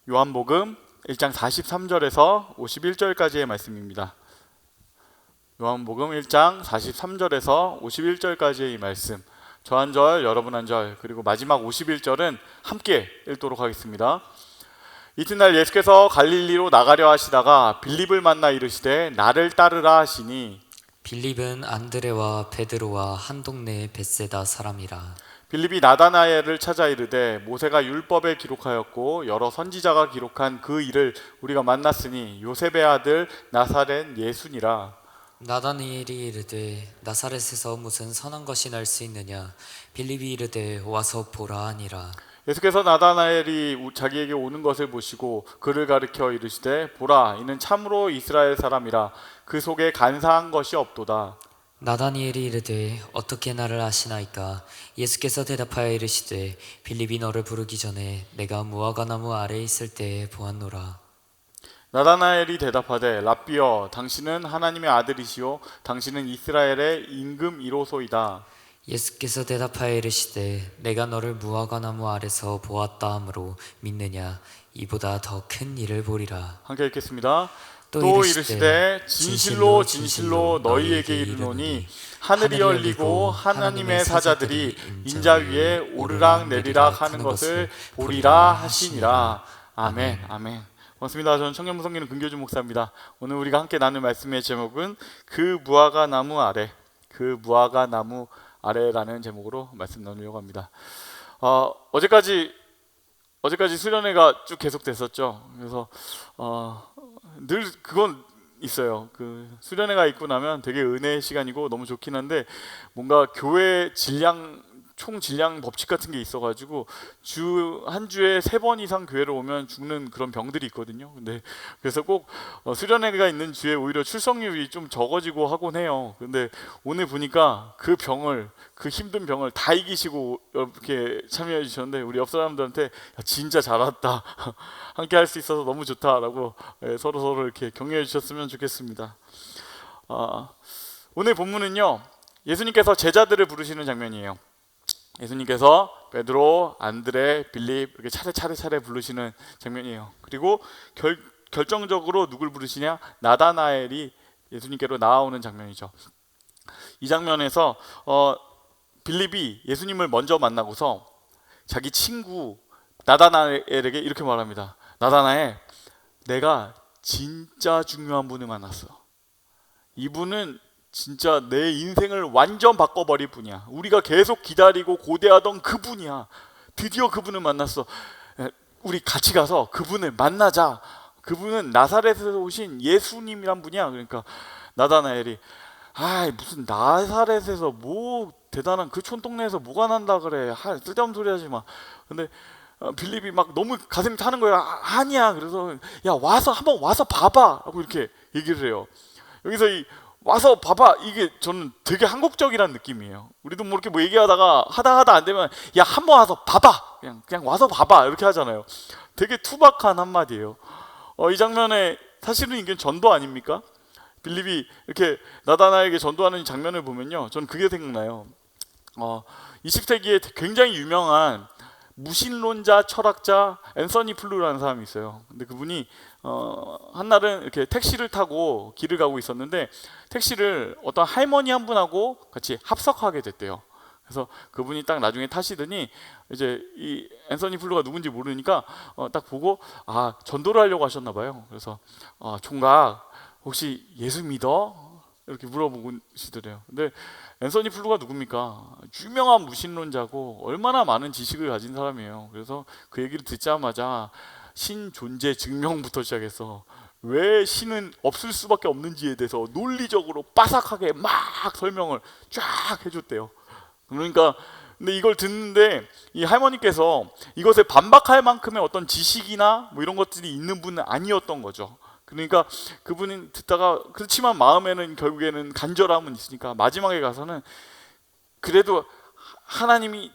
요한복음 1장 43절에서 51절까지의 말씀입니다. 요한복음 1장 43절에서 51절까지의 이 말씀, 저 한 절, 여러분 한 절, 그리고 마지막 51절은 함께 읽도록 하겠습니다. 이튿날 예수께서 갈릴리로 나가려 하시다가 빌립을 만나 이르시되 나를 따르라 하시니, 빌립은 안드레와 베드로와 한 동네 벳세다 사람이라. 빌립이 나다나엘을 찾아 이르되 모세가 율법에 기록하였고 여러 선지자가 기록한 그 일을 우리가 만났으니 요셉의 아들 나사렛 예수니라. 나다니엘이 이르되 나사렛에서 무슨 선한 것이 날 수 있느냐. 빌립이 이르되 와서 보라 하니라. 예수께서 나다나엘이 자기에게 오는 것을 보시고 그를 가리켜 이르시되 보라, 이는 참으로 이스라엘 사람이라. 그 속에 간사한 것이 없도다. 나다니엘이 이르되 어떻게 나를 아시나이까. 예수께서 대답하여 이르시되 빌립이 너를 부르기 전에 내가 무화과나무 아래에 있을 때에 보았노라. 나다나엘이 대답하되 랍비여, 당신은 하나님의 아들이시요 당신은 이스라엘의 임금 1호소이다. 예수께서 대답하여 이르시되 내가 너를 무화과나무 아래서 보았다 하므로 믿느냐. 이보다 더 큰 일을 보리라. 함께 읽겠습니다. 또 또 이르시되 이르시되 진실로 진실로 너희에게 이르노니 하늘이 열리고 하나님의 사자들이 인자 위에 오르락 내리락 하는 것을 보리라 하시니라. 아멘. 아멘. 고맙습니다. 저는 청년무성기는 금교주 목사입니다. 오늘 우리가 함께 나눌 말씀의 제목은 그 무화과 나무 아래, 그 무화과 나무 아래라는 제목으로 말씀 나누려고 합니다. 어제까지 수련회가 쭉 계속됐었죠. 그래서 늘 그건 있어요. 그 수련회가 있고 나면 되게 은혜의 시간이고 너무 좋긴 한데, 뭔가 교회 총 질량 법칙 같은 게 있어가지고 한 주에 3번 이상 교회를 오면 죽는 그런 병들이 있거든요. 근데 그래서 꼭 수련회가 있는 주에 오히려 출석률이 좀 적어지고 하곤 해요. 근데 오늘 보니까 그 힘든 병을 다 이기시고 이렇게 참여해 주셨는데, 우리 옆 사람들한테 야, 진짜 잘 왔다, 함께 할 수 있어서 너무 좋다라고 서로 이렇게 격려해 주셨으면 좋겠습니다. 오늘 본문은요, 예수님께서 제자들을 부르시는 장면이에요. 예수님께서 베드로, 안드레, 빌립 이렇게 차례 부르시는 장면이에요. 그리고 결정적으로 누굴 부르시냐? 나다나엘이 예수님께로 나아오는 장면이죠. 이 장면에서 빌립이 예수님을 먼저 만나고서 자기 친구 나다나엘에게 이렇게 말합니다. 나다나엘, 내가 진짜 중요한 분을 만났어. 이분은 진짜 내 인생을 완전 바꿔버릴 분이야. 우리가 계속 기다리고 고대하던 그분이야. 드디어 그분을 만났어. 우리 같이 가서 그분을 만나자. 그분은 나사렛에서 오신 예수님이란 분이야. 그러니까 나다나엘이 무슨 나사렛에서 뭐 대단한 그 촌동네에서 뭐가 난다 그래. 쓸데없는 소리 하지 마. 근데 빌립이 막 너무 가슴이 타는 거야. 아니야. 그래서 야, 한번 와서 봐봐 라고 이렇게 얘기를 해요. 여기서 와서 봐봐, 이게 저는 되게 한국적이라는 느낌이에요. 우리도 뭐 이렇게 얘기하다가 하다 안 되면 야, 한번 와서 봐봐, 그냥 와서 봐봐 이렇게 하잖아요. 되게 투박한 한마디예요. 이 장면에 사실은 이게 전도 아닙니까? 빌립이 이렇게 나다나에게 전도하는 장면을 보면요, 저는 그게 생각나요. 20세기에 굉장히 유명한 무신론자 철학자 앤서니 플루라는 사람이 있어요. 근데 그분이 한날은 이렇게 택시를 타고 길을 가고 있었는데, 택시를 어떤 할머니 한 분하고 같이 합석하게 됐대요. 그래서 그분이 딱 나중에 타시더니 이제 이 앤서니 플루가 누군지 모르니까 딱 보고 전도를 하려고 하셨나 봐요. 그래서 총각, 혹시 예수 믿어? 이렇게 물어보시더래요. 근데 앤서니 플루가 누굽니까? 유명한 무신론자고 얼마나 많은 지식을 가진 사람이에요. 그래서 그 얘기를 듣자마자 신 존재 증명부터 시작해서 왜 신은 없을 수밖에 없는지에 대해서 논리적으로 빠삭하게 막 설명을 쫙 해줬대요. 그러니까 근데 이걸 듣는데 이 할머니께서 이것에 반박할 만큼의 어떤 지식이나 뭐 이런 것들이 있는 분은 아니었던 거죠. 그러니까 그분이 듣다가, 그렇지만 마음에는 결국에는 간절함은 있으니까 마지막에 가서는 그래도 하나님이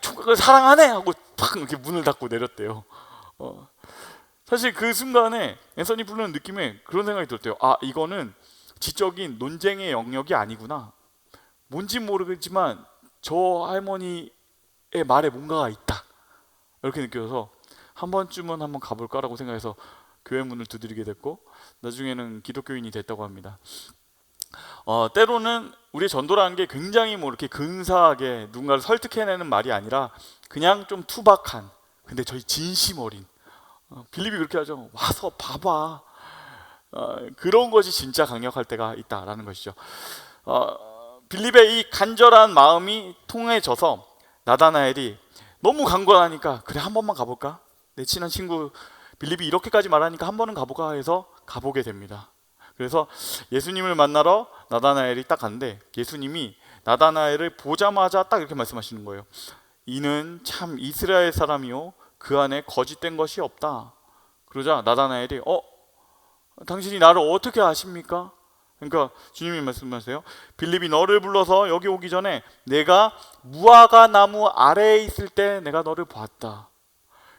총각을 사랑하네 하고 팍 이렇게 문을 닫고 내렸대요. 사실 그 순간에 앤서니 플루는 느낌에 그런 생각이 들었대요. 이거는 지적인 논쟁의 영역이 아니구나. 뭔지 모르겠지만 저 할머니의 말에 뭔가가 있다, 이렇게 느껴서 한 번쯤은 한번 가볼까라고 생각해서 교회 문을 두드리게 됐고 나중에는 기독교인이 됐다고 합니다. 때로는 우리의 전도라는 게 굉장히 뭐 이렇게 근사하게 누군가를 설득해내는 말이 아니라 그냥 좀 투박한, 근데 저희 진심 어린, 빌립이 그렇게 하죠. 와서 봐봐. 그런 것이 진짜 강력할 때가 있다라는 것이죠. 빌립의 이 간절한 마음이 통해져서 나다나엘이 너무 간절하니까 그래 한 번만 가볼까? 내 친한 친구 빌립이 이렇게까지 말하니까 한 번은 가볼까 해서 가보게 됩니다. 그래서 예수님을 만나러 나다나엘이 딱 갔는데 예수님이 나다나엘을 보자마자 딱 이렇게 말씀하시는 거예요. 이는 참 이스라엘 사람이요 그 안에 거짓된 것이 없다. 그러자 나다나엘이 당신이 나를 어떻게 아십니까? 그러니까 주님이 말씀하세요. 빌립이 너를 불러서 여기 오기 전에 내가 무화과 나무 아래에 있을 때 내가 너를 봤다.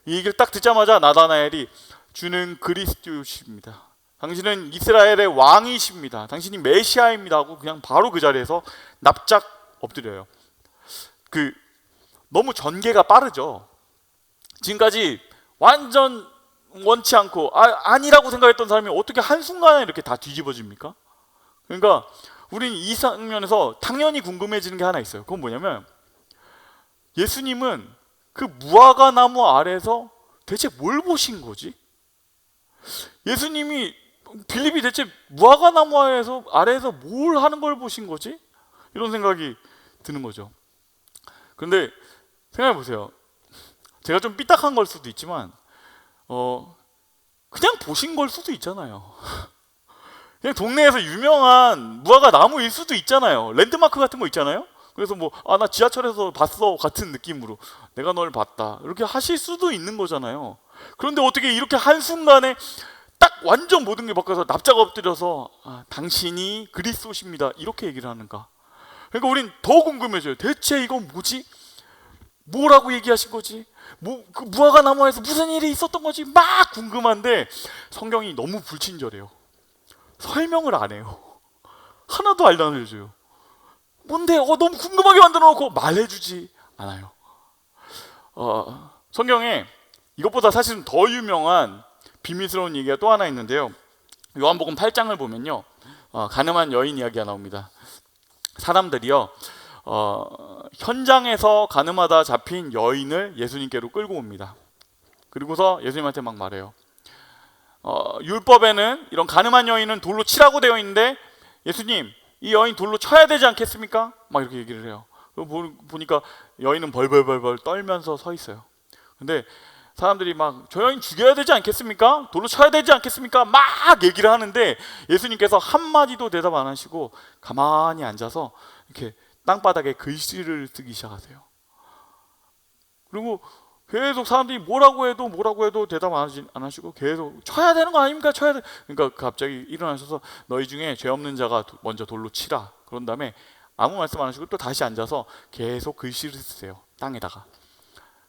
이 얘기를 딱 듣자마자 나다나엘이 주는 그리스도이십니다. 당신은 이스라엘의 왕이십니다. 당신이 메시아입니다 하고 그냥 바로 그 자리에서 납작 엎드려요. 너무 전개가 빠르죠. 지금까지 완전 원치 않고 아니라고 생각했던 사람이 어떻게 한순간에 이렇게 다 뒤집어집니까? 그러니까 우리는 이 장면에서 당연히 궁금해지는 게 하나 있어요. 그건 뭐냐면 예수님은 그 무화과 나무 아래에서 대체 뭘 보신 거지? 예수님이 빌립이 대체 무화과 나무 아래에서 뭘 하는 걸 보신 거지? 이런 생각이 드는 거죠. 그런데 생각해 보세요. 제가 좀 삐딱한 걸 수도 있지만 그냥 보신 걸 수도 있잖아요. 그냥 동네에서 유명한 무화과 나무일 수도 있잖아요. 랜드마크 같은 거 있잖아요. 그래서 나 지하철에서 봤어 같은 느낌으로 내가 널 봤다 이렇게 하실 수도 있는 거잖아요. 그런데 어떻게 이렇게 한순간에 딱 완전 모든 게 바뀌어서 납작 엎드려서 당신이 그리스도십니다 이렇게 얘기를 하는가? 그러니까 우린 더 궁금해져요. 대체 이건 뭐지? 뭐라고 얘기하신 거지? 그 무화과 나무에서 무슨 일이 있었던 거지? 막 궁금한데 성경이 너무 불친절해요. 설명을 안 해요. 하나도 알려줘요. 뭔데? 너무 궁금하게 만들어 놓고 말해주지 않아요. 성경에 이것보다 사실은 더 유명한 비밀스러운 얘기가 또 하나 있는데요. 요한복음 8장을 보면요, 가늠한 여인 이야기가 나옵니다. 사람들이요, 현장에서 가늠하다 잡힌 여인을 예수님께로 끌고 옵니다. 그리고서 예수님한테 막 말해요. 율법에는 이런 가늠한 여인은 돌로 치라고 되어 있는데 예수님, 이 여인 돌로 쳐야 되지 않겠습니까? 막 이렇게 얘기를 해요. 보니까 여인은 벌벌벌벌 떨면서 서 있어요. 근데 사람들이 막 저 여인 죽여야 되지 않겠습니까? 돌로 쳐야 되지 않겠습니까? 막 얘기를 하는데 예수님께서 한마디도 대답 안 하시고 가만히 앉아서 이렇게 땅바닥에 글씨를 쓰기 시작하세요. 그리고 계속 사람들이 뭐라고 해도 대답 안 하시고 계속 쳐야 되는 거 아닙니까? 쳐야 돼. 그러니까 갑자기 일어나셔서 너희 중에 죄 없는 자가 먼저 돌로 치라. 그런 다음에 아무 말씀 안 하시고 또 다시 앉아서 계속 글씨를 쓰세요. 땅에다가.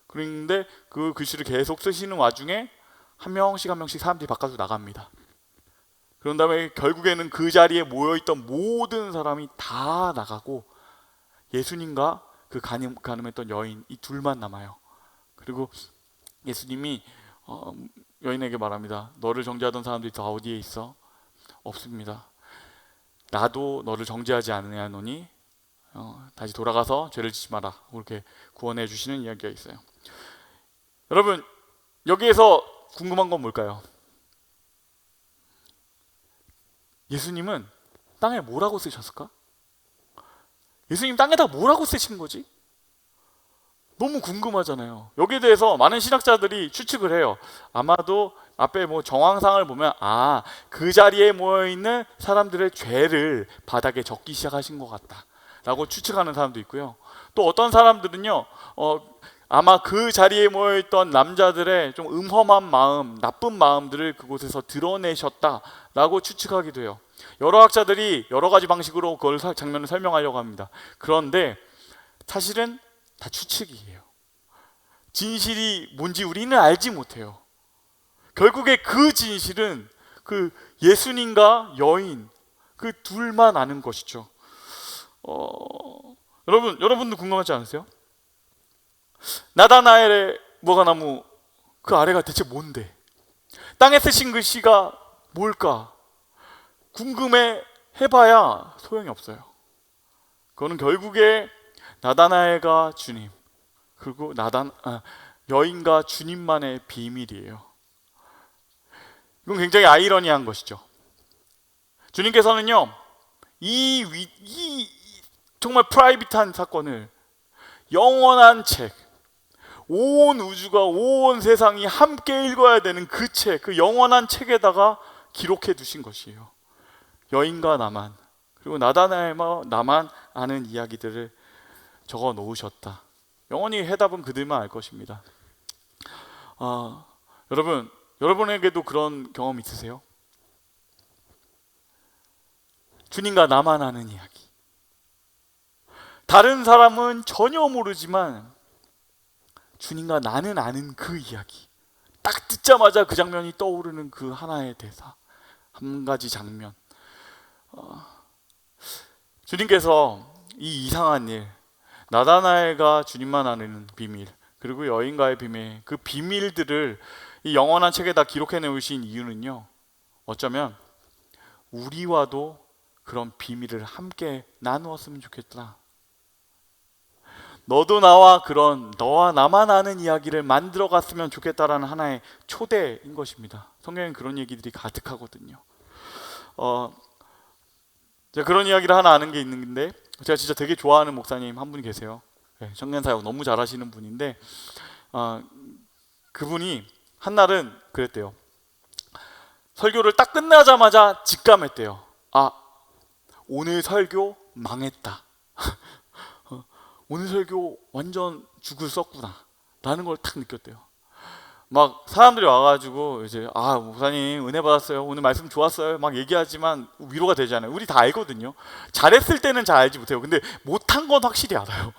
그런데 그 글씨를 계속 쓰시는 와중에 한 명씩 사람들이 바깥으로 나갑니다. 그런 다음에 결국에는 그 자리에 모여있던 모든 사람이 다 나가고 예수님과 그 가늠했던 여인 이 둘만 남아요. 그리고 예수님이 여인에게 말합니다. 너를 정죄하던 사람들이 다 어디에 있어? 없습니다. 나도 너를 정죄하지 않으냐노니 다시 돌아가서 죄를 짓지 마라. 그렇게 구원해 주시는 이야기가 있어요. 여러분, 여기에서 궁금한 건 뭘까요? 예수님은 땅에 뭐라고 쓰셨을까? 예수님 땅에다 뭐라고 쓰신 거지? 너무 궁금하잖아요. 여기에 대해서 많은 신학자들이 추측을 해요. 아마도 앞에 정황상을 보면 그 자리에 모여있는 사람들의 죄를 바닥에 적기 시작하신 것 같다 라고 추측하는 사람도 있고요. 또 어떤 사람들은요, 아마 그 자리에 모여있던 남자들의 좀 음험한 마음, 나쁜 마음들을 그곳에서 드러내셨다라고 추측하기도 해요. 여러 학자들이 여러 가지 방식으로 그걸 장면을 설명하려고 합니다. 그런데 사실은 다 추측이에요. 진실이 뭔지 우리는 알지 못해요. 결국에 그 진실은 그 예수님과 여인 그 둘만 아는 것이죠. 여러분도 궁금하지 않으세요? 나다나엘의 무화과나무 그 아래가 대체 뭔데? 땅에 쓰신 글씨가 뭘까? 궁금해 해봐야 소용이 없어요. 그거는 결국에 나다나엘과 주님, 그리고 여인과 주님만의 비밀이에요. 이건 굉장히 아이러니한 것이죠. 주님께서는요, 이 정말 프라이빗한 사건을 영원한 책, 온 우주가, 온 세상이 함께 읽어야 되는 그 책, 그 영원한 책에다가 기록해 두신 것이에요. 여인과 나만, 그리고 나다나엘과 나만 아는 이야기들을 적어 놓으셨다. 영원히 해답은 그들만 알 것입니다. 여러분에게도 그런 경험 있으세요? 주님과 나만 아는 이야기. 다른 사람은 전혀 모르지만 주님과 나는 아는 그 이야기. 딱 듣자마자 그 장면이 떠오르는 그 하나의 대사, 한 가지 장면. 주님께서 이 이상한 일, 나다나엘과 주님만 아는 비밀, 그리고 여인과의 비밀, 그 비밀들을 이 영원한 책에다 기록해 놓으신 이유는요, 어쩌면 우리와도 그런 비밀을 함께 나누었으면 좋겠다. 너도 나와 그런 너와 나만 아는 이야기를 만들어 갔으면 좋겠다라는 하나의 초대인 것입니다. 성경엔 그런 얘기들이 가득하거든요. 제가 그런 이야기를 하나 아는 게 있는데, 제가 진짜 되게 좋아하는 목사님 한 분이 계세요. 청년 사역 너무 잘하시는 분인데, 그분이 한날은 그랬대요. 설교를 딱 끝나자마자 직감했대요. 오늘 설교 망했다. 오늘 설교 완전 죽을 썼구나 라는 걸 딱 느꼈대요. 막 사람들이 와가지고 이제 목사님 은혜 받았어요, 오늘 말씀 좋았어요 막 얘기하지만 위로가 되잖아요. 우리 다 알거든요. 잘했을 때는 잘 알지 못해요. 근데 못한 건 확실히 알아요.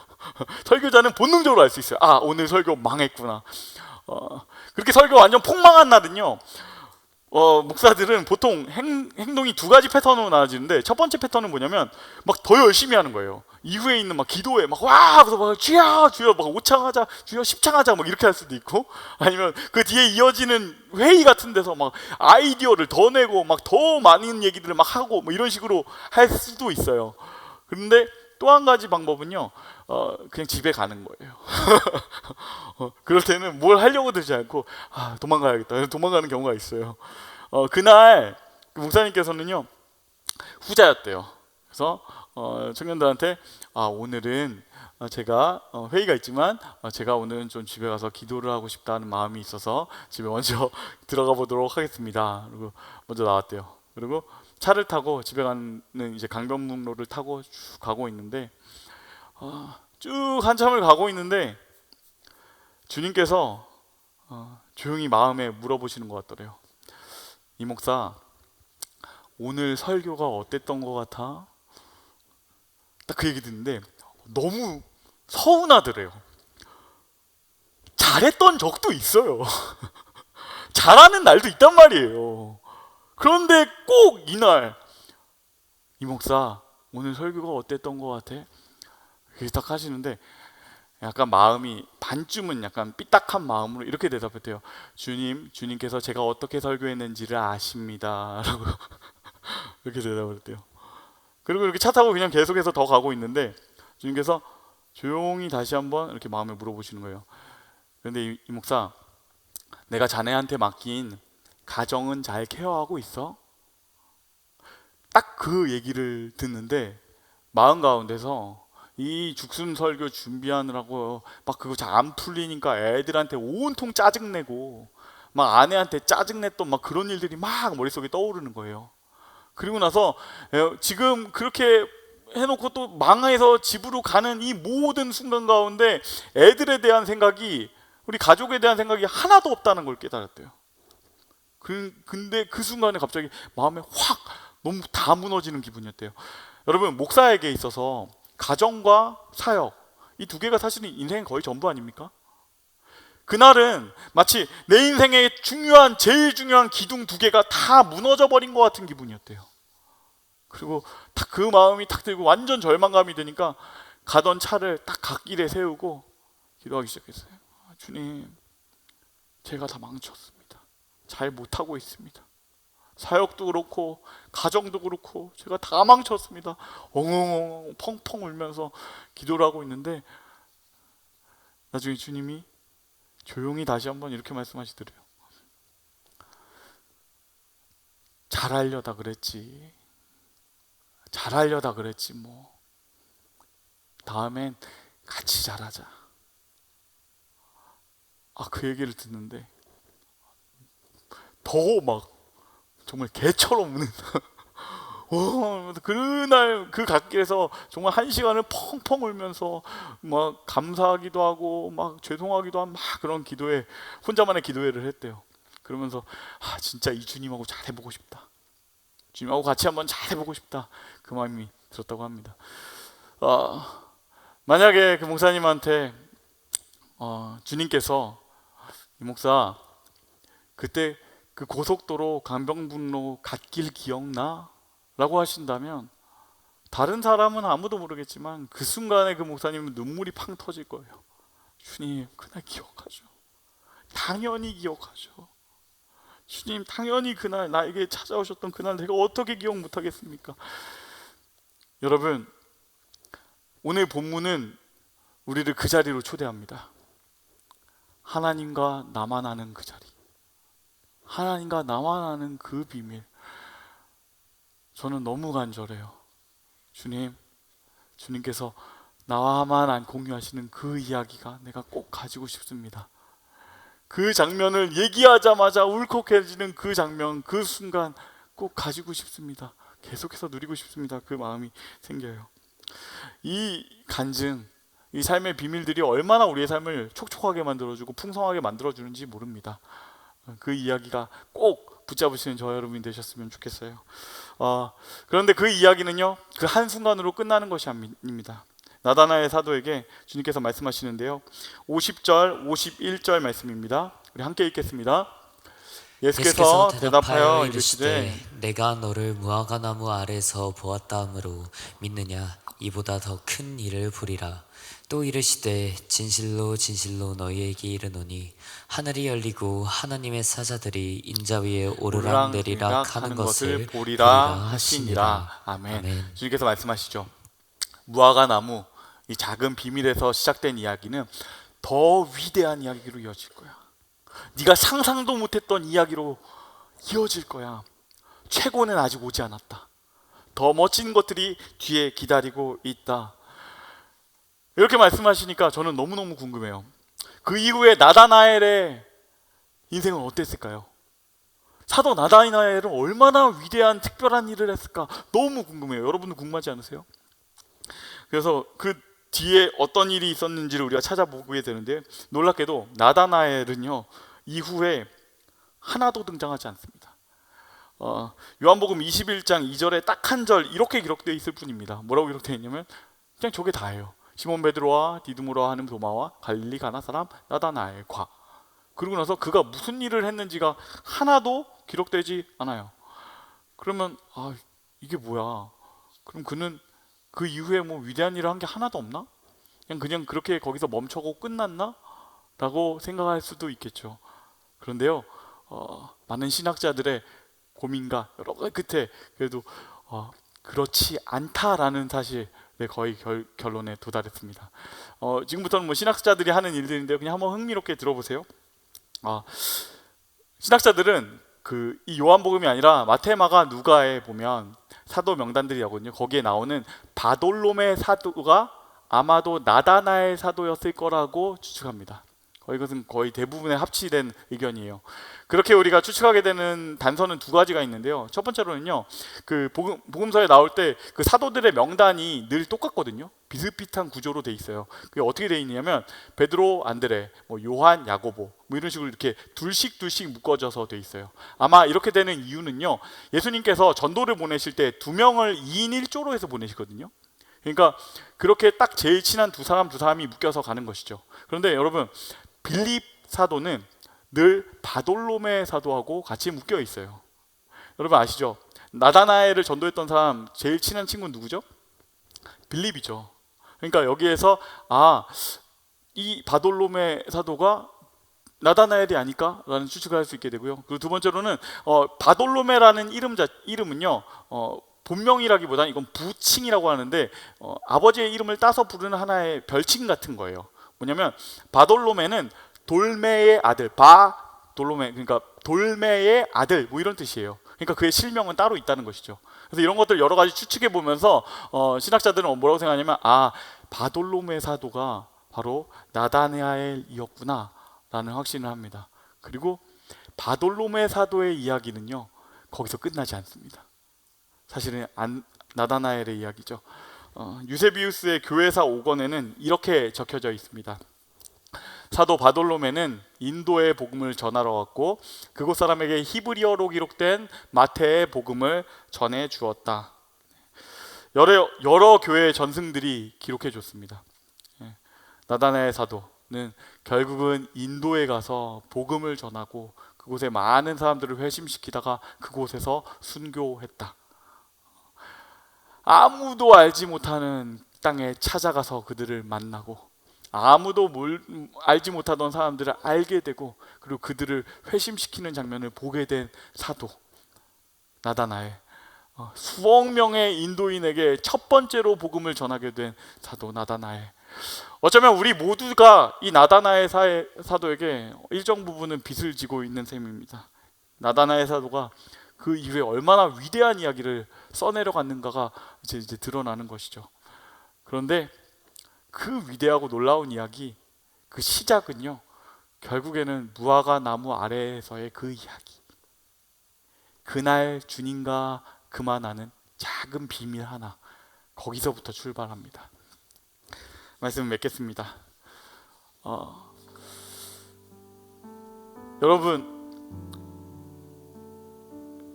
설교자는 본능적으로 알 수 있어요. 오늘 설교 망했구나. 그렇게 설교 완전 폭망한 날은요, 목사들은 보통 행동이 두 가지 패턴으로 나눠지는데, 첫 번째 패턴은 뭐냐면 막 더 열심히 하는 거예요. 이후에 있는 막 기도에 그래서 막 주여 주여 막 5창하자, 주여 10창하자 막 이렇게 할 수도 있고, 아니면 그 뒤에 이어지는 회의 같은 데서 막 아이디어를 더 내고 막 더 많은 얘기들을 막 하고 뭐 이런 식으로 할 수도 있어요. 그런데 또 한 가지 방법은요, 그냥 집에 가는 거예요. 그럴 때는 뭘 하려고 들지 않고 도망가야겠다, 도망가는 경우가 있어요. 그날 그 목사님께서는요, 후자였대요. 그래서 청년들한테 오늘은 제가 회의가 있지만 제가 오늘은 좀 집에 가서 기도를 하고 싶다는 마음이 있어서 집에 먼저 들어가 보도록 하겠습니다. 그리고 먼저 나왔대요. 그리고 차를 타고 집에 가는 이제 강변북로를 타고 쭉 가고 있는데, 쭉 한참을 가고 있는데 주님께서 조용히 마음에 물어보시는 것 같더래요. 이 목사, 오늘 설교가 어땠던 것 같아? 딱 그 얘기 듣는데 너무 서운하더래요. 잘했던 적도 있어요. 잘하는 날도 있단 말이에요. 그런데 꼭 이날, 이 목사 오늘 설교가 어땠던 것 같아? 그렇게 딱 하시는데 약간 마음이 반쯤은 약간 삐딱한 마음으로 이렇게 대답했대요. 주님께서 제가 어떻게 설교했는지를 아십니다 라고 이렇게 대답을 했대요. 그리고 이렇게 차 타고 그냥 계속해서 더 가고 있는데 주님께서 조용히 다시 한번 이렇게 마음에 물어보시는 거예요. 그런데 이 목사, 내가 자네한테 맡긴 가정은 잘 케어하고 있어? 딱 그 얘기를 듣는데 마음 가운데서 이 죽순 설교 준비하느라고 막 그거 잘 안 풀리니까 애들한테 온통 짜증내고 막 아내한테 짜증냈던 막 그런 일들이 막 머릿속에 떠오르는 거예요. 그리고 나서 지금 그렇게 해놓고 또 망해서 집으로 가는 이 모든 순간 가운데 애들에 대한 생각이, 우리 가족에 대한 생각이 하나도 없다는 걸 깨달았대요. 근데 그 순간에 갑자기 마음에 확 너무 다 무너지는 기분이었대요. 여러분, 목사에게 있어서 가정과 사역, 이 두 개가 사실은 인생의 거의 전부 아닙니까? 그날은 마치 내 인생의 제일 중요한 기둥 두 개가 다 무너져 버린 것 같은 기분이었대요. 그리고 딱 그 마음이 딱 들고 완전 절망감이 드니까 가던 차를 딱 갓길에 세우고 기도하기 시작했어요. 주님, 제가 다 망쳤습니다. 잘 못하고 있습니다. 사역도 그렇고 가정도 그렇고 제가 다 망쳤습니다. 엉엉엉 펑펑 울면서 기도를 하고 있는데 나중에 주님이 조용히 다시 한번 이렇게 말씀하시더래요. 잘하려다 그랬지. 잘하려다 그랬지 뭐. 다음엔 같이 잘하자. 그 얘기를 듣는데 더 막 정말 개처럼 우는 그날 그 갓길에서 정말 1시간을 펑펑 울면서 막 감사하기도 하고 막 죄송하기도 한 막 그런 기도회, 혼자만의 기도회를 했대요. 그러면서 진짜 이 주님하고 잘해보고 싶다, 주님하고 같이 한번 잘해보고 싶다, 그 마음이 들었다고 합니다. 만약에 그 목사님한테 주님께서 이 목사 그때 그 고속도로 강변북로 갓길 기억나? 라고 하신다면 다른 사람은 아무도 모르겠지만 그 순간에 그 목사님은 눈물이 팡 터질 거예요. 주님 그날 기억하죠. 당연히 기억하죠. 주님 당연히 그날 나에게 찾아오셨던 그날 내가 어떻게 기억 못하겠습니까? 여러분, 오늘 본문은 우리를 그 자리로 초대합니다. 하나님과 나만 아는 그 자리, 하나님과 나만 아는 그 비밀. 저는 너무 간절해요. 주님께서 나와만 공유하시는 그 이야기가 내가 꼭 가지고 싶습니다. 그 장면을 얘기하자마자 울컥해지는 그 장면, 그 순간 꼭 가지고 싶습니다. 계속해서 누리고 싶습니다. 그 마음이 생겨요. 이 간증, 이 삶의 비밀들이 얼마나 우리의 삶을 촉촉하게 만들어주고 풍성하게 만들어주는지 모릅니다. 그 이야기가 꼭 붙잡으시는 저 여러분이 되셨으면 좋겠어요. 그런데 그 이야기는요, 그 한순간으로 끝나는 것이 아닙니다. 나다나엘 사도에게 주님께서 말씀하시는데요, 50절, 51절 말씀입니다. 우리 함께 읽겠습니다. 예수께서 대답하여 이르시되 내가 너를 무화과 나무 아래서 보았다 하므로 믿느냐? 이보다 더 큰 일을 보리라. 또 이르시되 진실로 진실로 너희에게 이르노니 하늘이 열리고 하나님의 사자들이 인자 위에 오르락내리락 하는 것을 보리라 하시니라. 아멘. 주님께서 말씀하시죠. 무화과 나무, 이 작은 비밀에서 시작된 이야기는 더 위대한 이야기로 이어질 거야. 네가 상상도 못했던 이야기로 이어질 거야. 최고는 아직 오지 않았다. 더 멋진 것들이 뒤에 기다리고 있다. 이렇게 말씀하시니까 저는 너무너무 궁금해요. 그 이후에 나다나엘의 인생은 어땠을까요? 사도 나다나엘은 얼마나 위대한 특별한 일을 했을까? 너무 궁금해요. 여러분도 궁금하지 않으세요? 그래서 그 뒤에 어떤 일이 있었는지를 우리가 찾아보게 되는데, 놀랍게도 나다나엘은요 이후에 하나도 등장하지 않습니다. 요한복음 21장 2절에 딱 한 절 이렇게 기록되어 있을 뿐입니다. 뭐라고 기록되어 있냐면 그냥 저게 다예요. 시몬 베드로와 디두모라 하는 도마와 갈릴리 가나 사람 나다나엘과. 그러고 나서 그가 무슨 일을 했는지가 하나도 기록되지 않아요. 그러면 이게 뭐야? 그럼 그는 그 이후에 뭐 위대한 일을 한 게 하나도 없나? 그냥 그렇게 거기서 멈춰고 끝났나? 라고 생각할 수도 있겠죠. 그런데요, 많은 신학자들의 고민과 여러 가지 끝에 그래도 그렇지 않다라는 사실에 거의 결론에 도달했습니다. 지금부터는 뭐 신학자들이 하는 일들인데요, 그냥 한번 흥미롭게 들어보세요. 신학자들은 이 요한복음이 아니라 마태, 마가, 누가에 보면 사도 명단들이거든요. 거기에 나오는 바돌로메 사도가 아마도 나다나엘 사도였을 거라고 추측합니다. 이것은 거의 대부분의 합치된 의견이에요. 그렇게 우리가 추측하게 되는 단서는 두 가지가 있는데요. 첫 번째로는요, 그 복음서에 나올 때 그 사도들의 명단이 늘 똑같거든요. 비슷비슷한 구조로 돼 있어요. 그게 어떻게 돼 있냐면 베드로, 안드레, 뭐 요한, 야고보 뭐 이런 식으로 이렇게 둘씩 묶어져서 돼 있어요. 아마 이렇게 되는 이유는요, 예수님께서 전도를 보내실 때 2명을 2인 1조로 해서 보내시거든요. 그러니까 그렇게 딱 제일 친한 두 사람이 묶여서 가는 것이죠. 그런데 여러분, 빌립 사도는 늘 바돌로메 사도하고 같이 묶여 있어요. 여러분 아시죠? 나다나엘을 전도했던 사람 제일 친한 친구는 누구죠? 빌립이죠. 그러니까 여기에서 이 바돌로메 사도가 나다나엘이 아닐까? 라는 추측을 할 수 있게 되고요. 그리고 두 번째로는 바돌로메라는 이름은요, 본명이라기보다는 이건 부칭이라고 하는데 아버지의 이름을 따서 부르는 하나의 별칭 같은 거예요. 뭐냐면 바돌로메는 돌메의 아들, 바돌로메, 그러니까 돌메의 아들 뭐 이런 뜻이에요. 그러니까 그의 실명은 따로 있다는 것이죠. 그래서 이런 것들 여러 가지 추측해 보면서 신학자들은 뭐라고 생각하냐면 바돌로메 사도가 바로 나다나엘이었구나 라는 확신을 합니다. 그리고 바돌로메 사도의 이야기는요, 거기서 끝나지 않습니다. 사실은 나다나엘의 이야기죠. 유세비우스의 교회사 5권에는 이렇게 적혀져 있습니다. 사도 바돌로메는 인도의 복음을 전하러 왔고 그곳 사람에게 히브리어로 기록된 마태의 복음을 전해 주었다. 여러 교회의 전승들이 기록해 줬습니다. 나다나엘 사도는 결국은 인도에 가서 복음을 전하고 그곳에 많은 사람들을 회심시키다가 그곳에서 순교했다. 아무도 알지 못하는 땅에 찾아가서 그들을 만나고 아무도 알지 못하던 사람들을 알게 되고 그리고 그들을 회심시키는 장면을 보게 된 사도 나다나엘. 수억 명의 인도인에게 첫 번째로 복음을 전하게 된 사도 나다나엘. 어쩌면 우리 모두가 이 나다나엘 사도에게 일정 부분은 빚을 지고 있는 셈입니다. 나다나엘 사도가 그 이후에 얼마나 위대한 이야기를 써내려 갔는가가 이제 드러나는 것이죠. 그런데 그 위대하고 놀라운 이야기, 그 시작은요, 결국에는 무화과 나무 아래에서의 그 이야기, 그날 주님과 그만하는 작은 비밀 하나, 거기서부터 출발합니다. 말씀을 맺겠습니다. 여러분,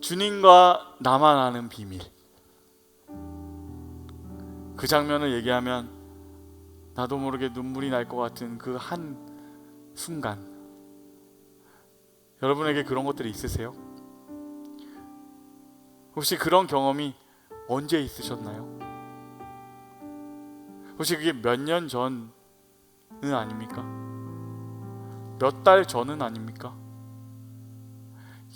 주님과 나만 아는 비밀, 그 장면을 얘기하면 나도 모르게 눈물이 날 것 같은 그 한 순간, 여러분에게 그런 것들이 있으세요? 혹시 그런 경험이 언제 있으셨나요? 혹시 그게 몇 년 전은 아닙니까? 몇 달 전은 아닙니까?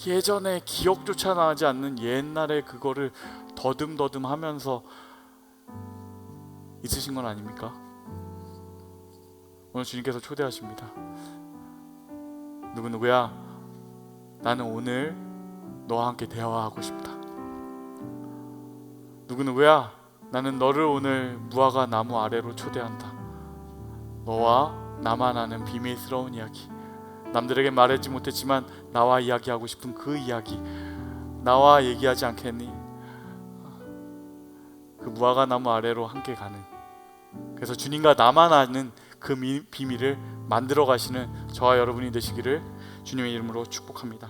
예전에 기억조차 나지 않는 옛날에 그거를 더듬더듬 하면서 있으신 건 아닙니까? 오늘 주님께서 초대하십니다. 누구누구야, 나는 오늘 너와 함께 대화하고 싶다. 누구누구야, 나는 너를 오늘 무화과 나무 아래로 초대한다. 너와 나만 아는 비밀스러운 이야기, 남들에게 말하지 못했지만 나와 이야기하고 싶은 그 이야기, 나와 얘기하지 않겠니? 그 무화과 나무 아래로 함께 가는, 그래서 주님과 나만 아는 그 비밀을 만들어 가시는 저와 여러분이 되시기를 주님의 이름으로 축복합니다.